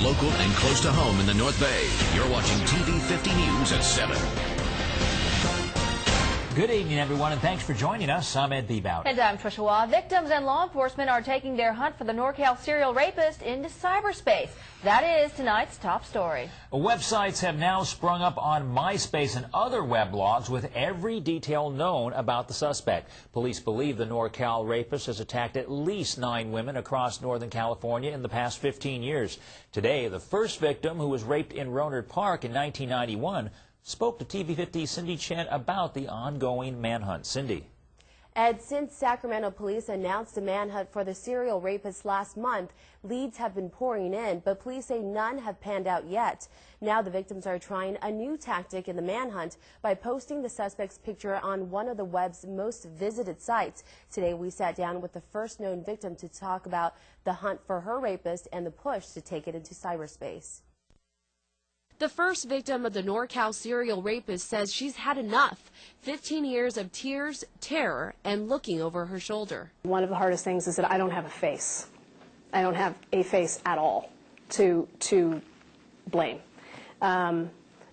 Local and close to home in the North Bay. You're watching TV 50 News at 7. Good evening, everyone, and thanks for joining us. I'm Ed Bebout. And I'm Trisha Waugh. Victims and law enforcement are taking their hunt for the NorCal serial rapist into cyberspace. That is tonight's top story. Websites have now sprung up on MySpace and other weblogs with every detail known about the suspect. Police believe the NorCal Rapist has attacked at least 9 women across Northern California in the past 15 years. Today, the first victim, who was raped in Rohnert Park in 1991, spoke to TV 50's Cindy Chen about the ongoing manhunt. Cindy. Ed, since Sacramento police announced a manhunt for the serial rapist last month, leads have been pouring in, but police say none have panned out yet. Now the victims are trying a new tactic in the manhunt by posting the suspect's picture on one of the web's most visited sites. Today we sat down with the first known victim to talk about the hunt for her rapist and the push to take it into cyberspace. The first victim of the NorCal serial rapist says she's had enough. 15 years of tears, terror, and looking over her shoulder. One of the hardest things is that I don't have a face. I don't have a face at all to blame.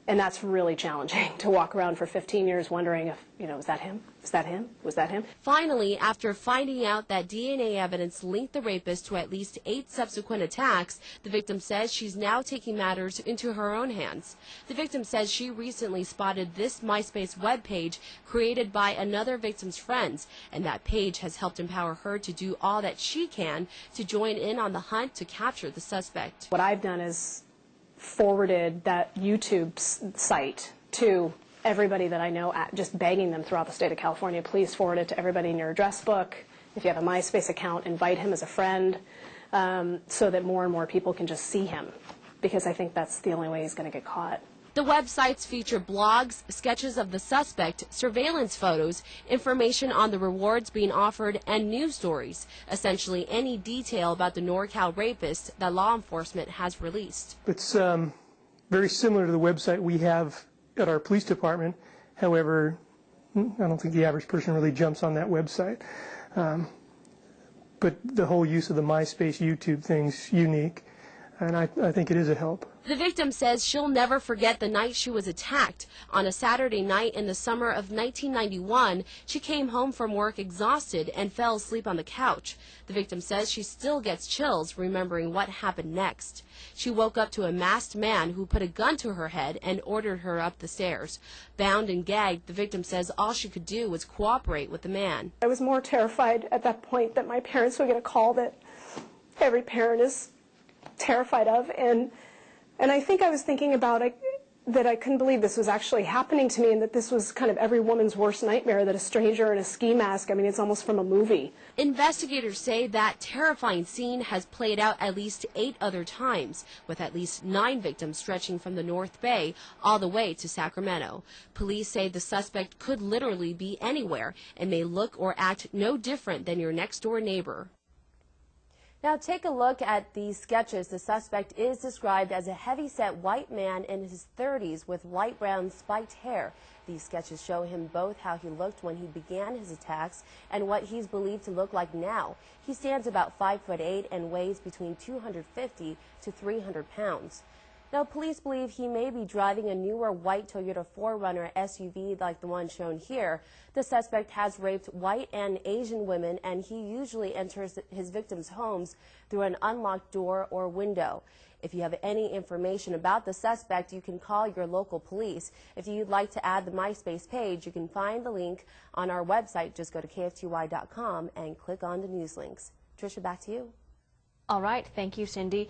And that's really challenging, to walk around for 15 years wondering if, is that him? Is that him? Was that him? Finally, after finding out that DNA evidence linked the rapist to at least 8 subsequent attacks, the victim says she's now taking matters into her own hands. The victim says she recently spotted this MySpace webpage created by another victim's friends, and that page has helped empower her to do all that she can to join in on the hunt to capture the suspect. What I've done is forwarded that YouTube site to everybody that I know, just begging them throughout the state of California, please forward it to everybody in your address book. If you have a MySpace account, invite him as a friend, so that more and more people can just see him, because I think that's the only way he's going to get caught. The websites feature blogs, sketches of the suspect, surveillance photos, information on the rewards being offered, and news stories. Essentially any detail about the NorCal Rapist that law enforcement has released. It's very similar to the website we have at our police department. However, I don't think the average person really jumps on that website. But the whole use of the MySpace, YouTube thing's unique, and I think it is a help. The victim says she'll never forget the night she was attacked. On a Saturday night in the summer of 1991, she came home from work exhausted and fell asleep on the couch. The victim says she still gets chills remembering what happened next. She woke up to a masked man who put a gun to her head and ordered her up the stairs. Bound and gagged, the victim says all she could do was cooperate with the man. I was more terrified at that point that my parents would get a call that every parent is terrified of, and I think I was thinking about it, that I couldn't believe this was actually happening to me, and that this was kind of every woman's worst nightmare, that a stranger in a ski mask, I mean, it's almost from a movie. Investigators say that terrifying scene has played out at least 8 other times, with at least 9 victims stretching from the North Bay all the way to Sacramento. Police say the suspect could literally be anywhere and may look or act no different than your next-door neighbor. Now take a look at these sketches. The suspect is described as a heavy-set white man in his 30s with light brown spiked hair. These sketches show him both how he looked when he began his attacks and what he's believed to look like now. He stands about 5'8" and weighs between 250 to 300 pounds. Now, police believe he may be driving a newer white Toyota 4Runner SUV like the one shown here. The suspect has raped white and Asian women, and he usually enters his victims' homes through an unlocked door or window. If you have any information about the suspect, you can call your local police. If you'd like to add the MySpace page, you can find the link on our website. Just go to KFTY.com and click on the news links. Tricia, back to you. All right. Thank you, Cindy.